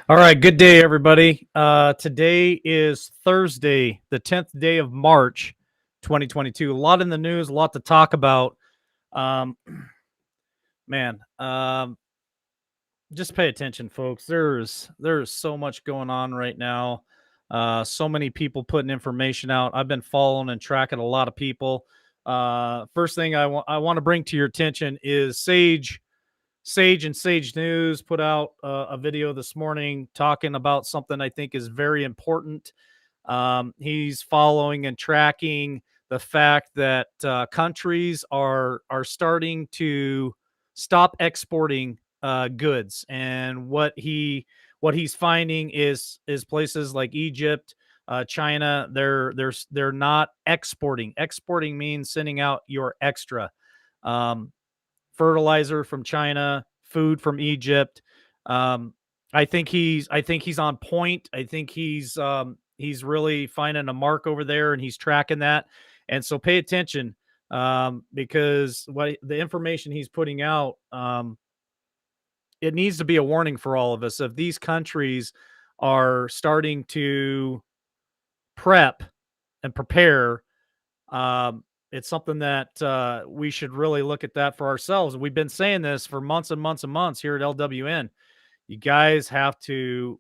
All right, good day, everybody. Today is Thursday, the 10th day of March, 2022. A lot in the news, a lot to talk about. Um, man, just pay attention, folks. There's so much going on right now. So many people putting information out. I've been following and tracking a lot of people. First thing I want to bring to your attention is Sage and Sage News put out a video this morning talking about something I think is very important. He's following and tracking the fact that countries are starting to stop exporting goods, and what he's finding is places like Egypt, China. They're not exporting. Exporting means sending out your extra. Um, Fertilizer from China, food from Egypt. Um, I think he's on point. I think he's really finding a mark over there, and he's tracking that. And so pay attention, because what the information he's putting out, it needs to be a warning for all of us. If these countries are starting to prep and prepare, it's something that we should really look at that for ourselves. We've been saying this for months and months and months here at LWN. You guys have to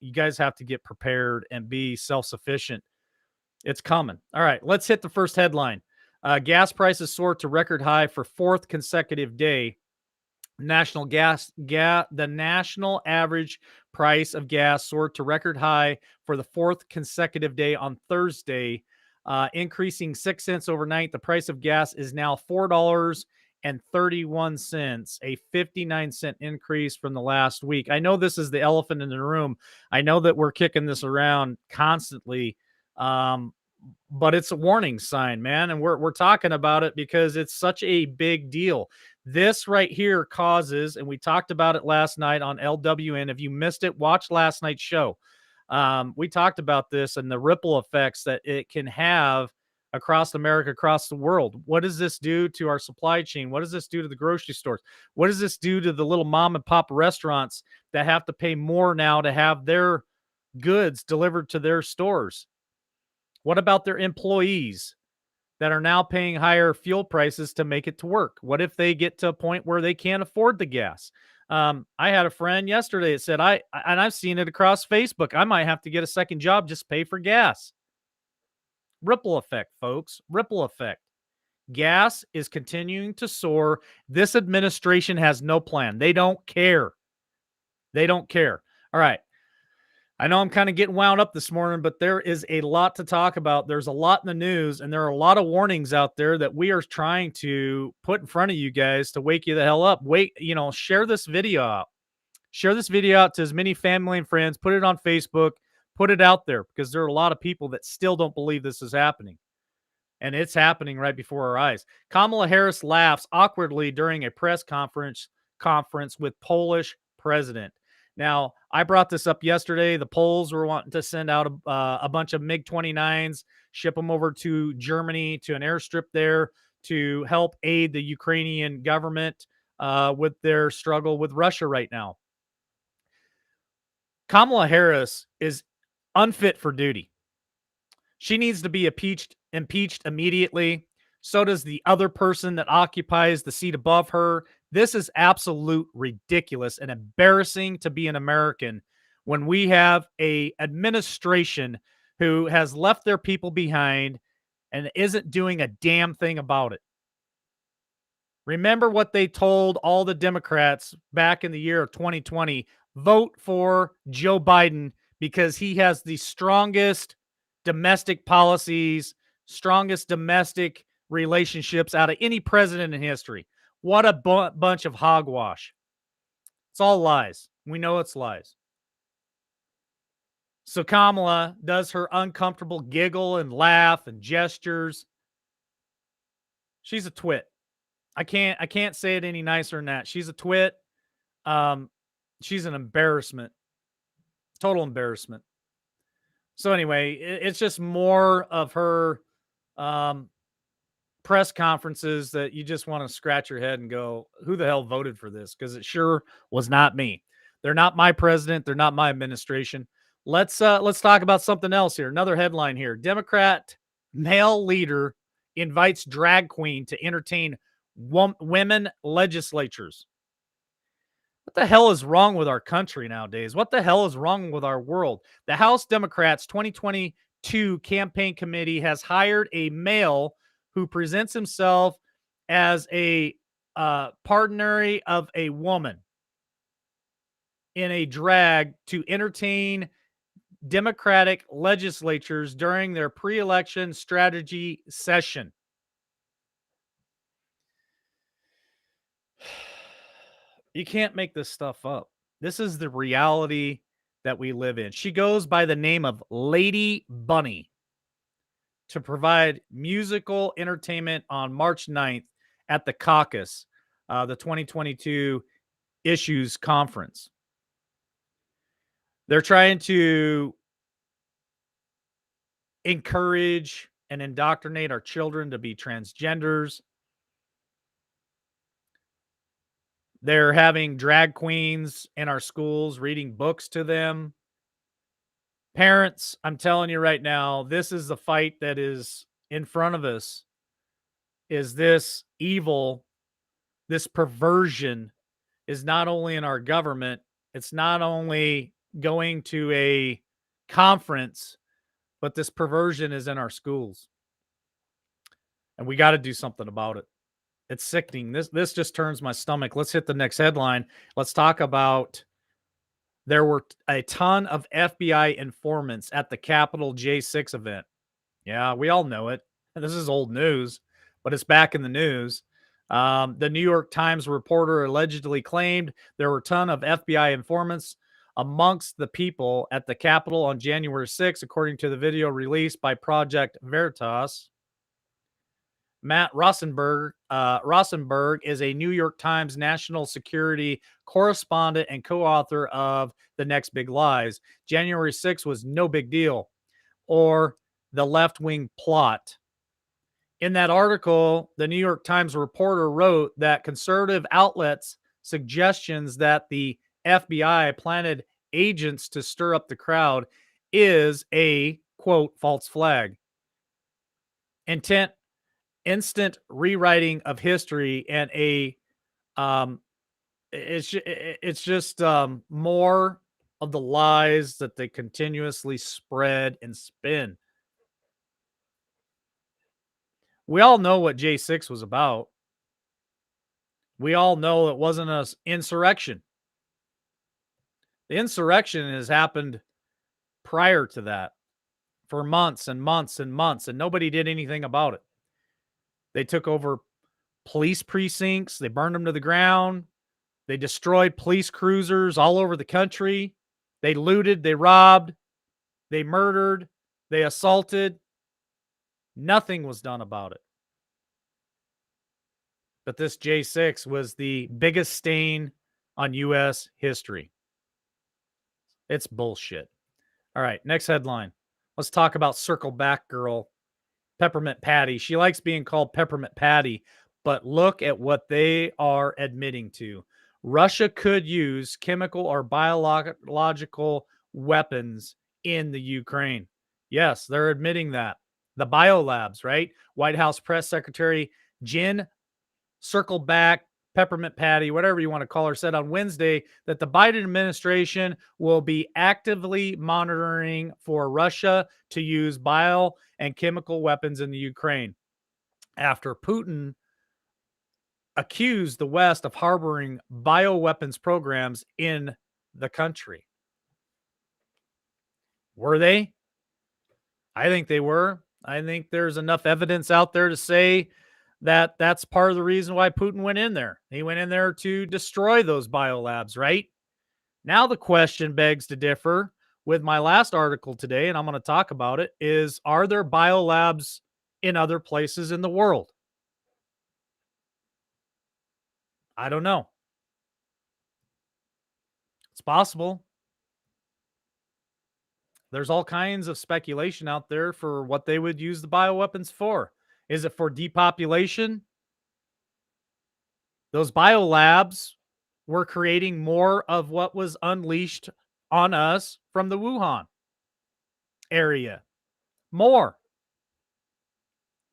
get prepared and be self-sufficient. It's coming. All right, let's hit the first headline. Gas prices soar to record high for fourth consecutive day. The national average price of gas soared to record high for the fourth consecutive day on Thursday, increasing 6 cents overnight. The price of gas is now $4.31, a 59-cent increase from the last week. I know this is the elephant in the room. I know that we're kicking this around constantly, but it's a warning sign, man, and we're talking about it because it's such a big deal. This right here causes, and we talked about it last night on LWN. If you missed it, watch last night's show. We talked about this and the ripple effects that it can have across America, across the world. What does this do to our supply chain? What does this do to the grocery stores? What does this do to the little mom and pop restaurants that have to pay more now to have their goods delivered to their stores? What about their employees that are now paying higher fuel prices to make it to work? What if they get to a point where they can't afford the gas? I had a friend yesterday that said, and I've seen it across Facebook, I might have to get a second job just pay for gas. Ripple effect, folks. Ripple effect. Gas is continuing to soar. This administration has no plan. They don't care. They don't care. All right. I know I'm kind of getting wound up this morning, but there is a lot to talk about. There's a lot in the news, and there are a lot of warnings out there that we are trying to put in front of you guys to wake you the hell up. Share this video out. Share this video out to as many family and friends. Put it on Facebook. Put it out there, because there are a lot of people that still don't believe this is happening. And it's happening right before our eyes. Kamala Harris laughs awkwardly during a press conference with Polish president. Now, I brought this up yesterday. The Poles were wanting to send out a bunch of MiG-29s, ship them over to Germany, to an airstrip there, to help aid the Ukrainian government with their struggle with Russia right now. Kamala Harris is unfit for duty. She needs to be impeached immediately. So does the other person that occupies the seat above her. This is absolute ridiculous and embarrassing to be an American when we have a administration who has left their people behind and isn't doing a damn thing about it. Remember what they told all the Democrats back in the year of 2020: vote for Joe Biden because he has the strongest domestic policies, strongest domestic relationships out of any president in history. What a bunch of hogwash. It's all lies. We know it's lies. So Kamala does her uncomfortable giggle and laugh and gestures. She's a twit. I can't say it any nicer than that. She's a twit. She's an embarrassment. Total embarrassment. So anyway, it's just more of her press conferences that you just want to scratch your head and go, who the hell voted for this? Because it sure was not me. They're not my president. They're not my administration. Let's talk about something else here. Another headline here. Democrat male leader invites drag queen to entertain women legislatures. What the hell is wrong with our country nowadays? What the hell is wrong with our world? The House Democrats 2022 campaign committee has hired a male who presents himself as a partner of a woman in a drag to entertain Democratic legislatures during their pre-election strategy session. You can't make this stuff up. This is the reality that we live in. She goes by the name of Lady Bunny to provide musical entertainment on March 9th at the caucus, the 2022 issues conference. They're trying to encourage and indoctrinate our children to be transgenders. They're having drag queens in our schools reading books to them. Parents, I'm telling you right now, this is the fight that is in front of us. Is this evil, this perversion is not only in our government, it's not only going to a conference, but this perversion is in our schools. And we got to do something about it. It's sickening. This just turns my stomach. Let's hit the next headline. Let's talk about there were a ton of FBI informants at the Capitol J6 event. Yeah, we all know it. This is old news, but it's back in the news. The New York Times reporter allegedly claimed there were a ton of FBI informants amongst the people at the Capitol on January 6th, according to the video released by Project Veritas. Matt Rosenberg is a New York Times national security correspondent and co-author of The Next Big Lies. January 6th was no big deal, or the left-wing plot. In that article, the New York Times reporter wrote that conservative outlets' suggestions that the FBI planted agents to stir up the crowd is a, quote, false flag. Instant rewriting of history and it's just more of the lies that they continuously spread and spin. We all know what J6 was about. We all know it wasn't an insurrection. The insurrection has happened prior to that for months and months and months, and nobody did anything about it. They took over police precincts. They burned them to the ground. They destroyed police cruisers all over the country. They looted. They robbed. They murdered. They assaulted. Nothing was done about it. But this J6 was the biggest stain on U.S. history. It's bullshit. All right, next headline. Let's talk about Circle Back Girl, Peppermint Patty. She likes being called Peppermint Patty, but look at what they are admitting to. Russia could use chemical or biological weapons in the Ukraine. Yes, they're admitting that. The biolabs, right? White House Press Secretary Jen Circle Back Peppermint Patty, whatever you want to call her, said on Wednesday that the Biden administration will be actively monitoring for Russia to use bio and chemical weapons in the Ukraine after Putin accused the West of harboring bioweapons programs in the country. Were they? I think they were. I think there's enough evidence out there to say that that's part of the reason why Putin went in there. He went in there to destroy those biolabs, right? Now the question begs to differ with my last article today, and I'm going to talk about it, is are there biolabs in other places in the world? I don't know. It's possible. There's all kinds of speculation out there for what they would use the bioweapons for. Is it for depopulation? Those biolabs we're creating more of what was unleashed on us from the Wuhan area. More.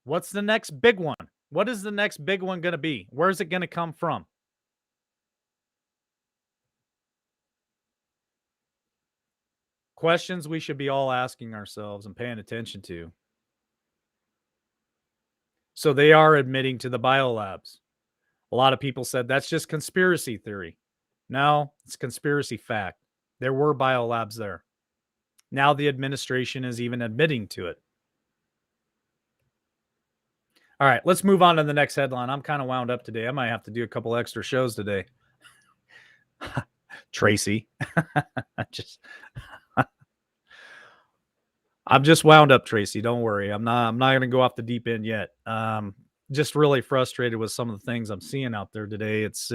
What's the next big one? What is the next big one going to be? Where's it going to come from? Questions we should be all asking ourselves and paying attention to. So they are admitting to the biolabs. A lot of people said that's just conspiracy theory. No, it's conspiracy fact. There were biolabs there. Now the administration is even admitting to it. All right, let's move on to the next headline. I'm kind of wound up today. I might have to do a couple extra shows today. Tracy. just I'm just wound up, Tracy. Don't worry. I'm not going to go off the deep end yet. Just really frustrated with some of the things I'm seeing out there today. It's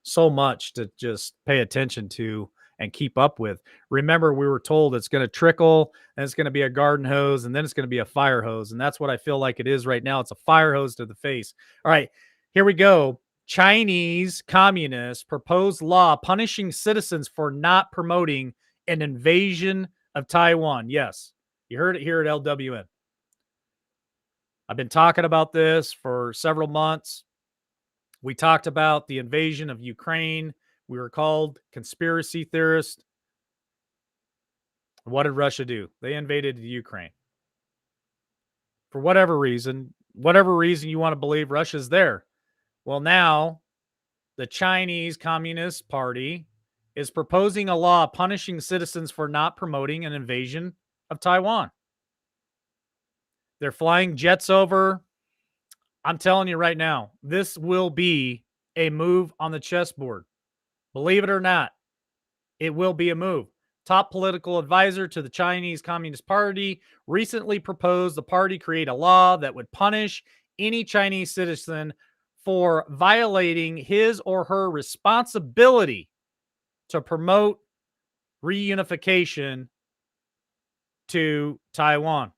so much to just pay attention to and keep up with. Remember, we were told it's going to trickle, and it's going to be a garden hose, and then it's going to be a fire hose. And that's what I feel like it is right now. It's a fire hose to the face. All right, here we go. Chinese communists propose law punishing citizens for not promoting an invasion of Taiwan. Yes, you heard it here at LWN. I've been talking about this for several months. We talked about the invasion of Ukraine. We were called conspiracy theorists. What did Russia do? They invaded the Ukraine. For whatever reason you want to believe, Russia's there. Well, now the Chinese Communist Party is proposing a law punishing citizens for not promoting an invasion of Taiwan. They're flying jets over. I'm telling you right now, this will be a move on the chessboard. Believe it or not, it will be a move. Top political advisor to the Chinese Communist Party recently proposed the party create a law that would punish any Chinese citizen for violating his or her responsibility to promote reunification to Taiwan.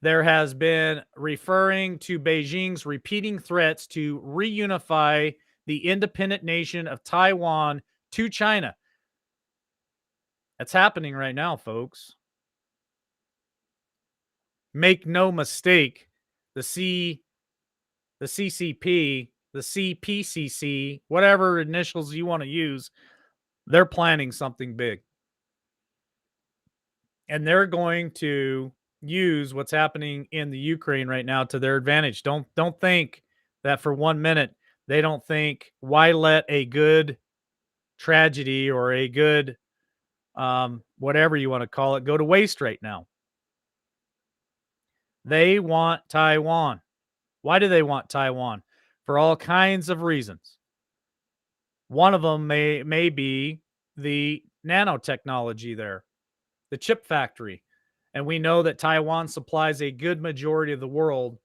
There has been referring to Beijing's repeating threats to reunify the independent nation of Taiwan to China. That's happening right now, folks. Make no mistake, the CCP, the CPCC, whatever initials you want to use, they're planning something big. And they're going to use what's happening in the Ukraine right now to their advantage. Don't think that for 1 minute they don't think, why let a good tragedy or a good whatever you want to call it go to waste right now. They want Taiwan. Why do they want Taiwan? For all kinds of reasons. One of them may be the nanotechnology there, the chip factory. And we know that Taiwan supplies a good majority of the world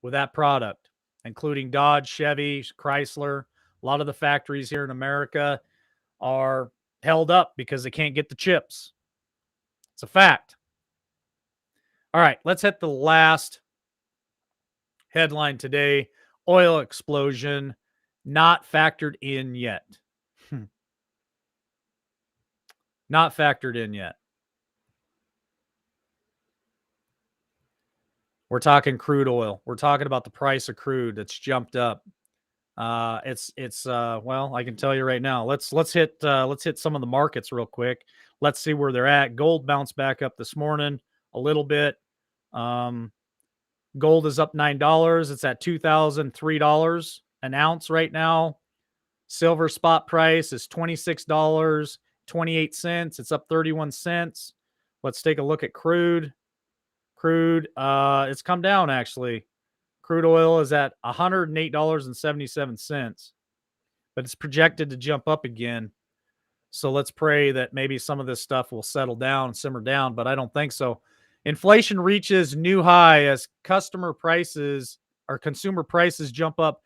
with that product, including Dodge, Chevy, Chrysler. A lot of the factories here in America are held up because they can't get the chips. It's a fact. All right, let's hit the last headline today. Oil explosion not factored in yet. Not factored in yet. We're talking crude oil. We're talking about the price of crude that's jumped up. It's well, I can tell you right now. Let's hit some of the markets real quick. Let's see where they're at. Gold bounced back up this morning a little bit. Gold is up $9. It's at $2,003 an ounce right now. Silver spot price is $26.28. It's up 31 cents. Let's take a look at crude. Crude, it's come down actually. Crude oil is at $108.77, but it's projected to jump up again. So let's pray that maybe some of this stuff will settle down, simmer down, but I don't think so. Inflation reaches new high as consumer prices jump up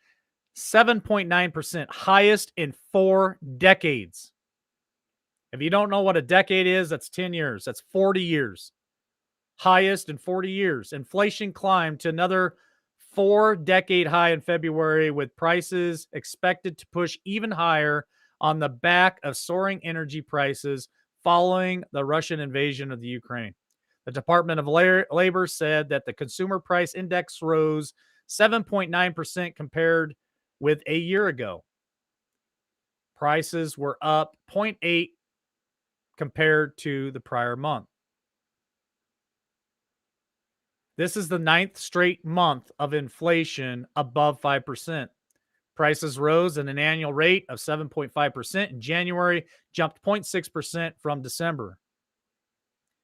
7.9%, highest in 4 decades. If you don't know what a decade is, that's 10 years. That's 40 years. Highest in 40 years. Inflation climbed to another 4-decade high in February, with prices expected to push even higher on the back of soaring energy prices following the Russian invasion of the Ukraine. The Department of Labor said that the consumer price index rose 7.9% compared with a year ago. Prices were up 0.8 compared to the prior month. This is the ninth straight month of inflation above 5%. Prices rose at an annual rate of 7.5% in January, jumped 0.6% from December.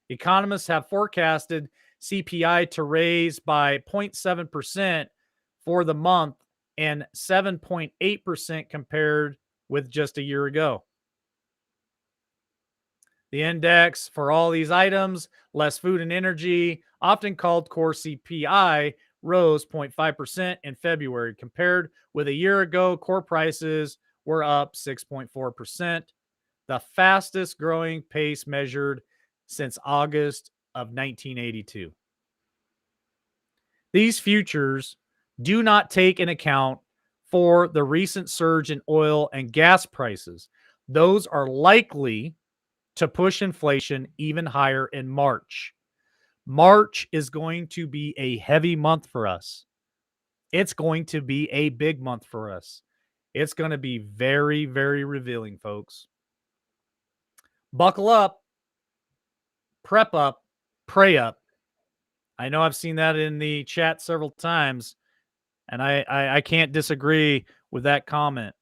Economists have forecasted CPI to raise by 0.7% for the month and 7.8% compared with just a year ago. The index for all these items, less food and energy, often called core CPI, rose 0.5% in February. Compared with a year ago, core prices were up 6.4%, the fastest growing pace measured since August of 1982. These futures do not take into account for the recent surge in oil and gas prices. Those are likely to push inflation even higher in March. March is going to be a heavy month for us. It's going to be a big month for us. It's going to be very, very revealing, folks. Buckle up, prep up, pray up. I know I've seen that in the chat several times, and I can't disagree with that comment.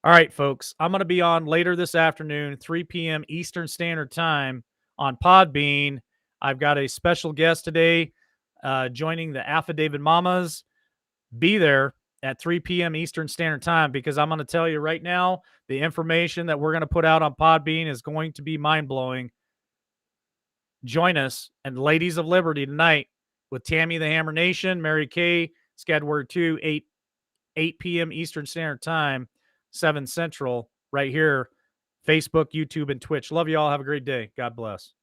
All right, folks, I'm going to be on later this afternoon, 3 p.m. Eastern Standard Time on Podbean. I've got a special guest today joining the Affidavit Mamas. Be there at 3 p.m. Eastern Standard Time, because I'm going to tell you right now, the information that we're going to put out on Podbean is going to be mind-blowing. Join us and Ladies of Liberty tonight with Tammy the Hammer Nation, Mary Kay, Skadward 2, 8 p.m. Eastern Standard Time, 7 Central, right here, Facebook, YouTube, and Twitch. Love you all. Have a great day. God bless.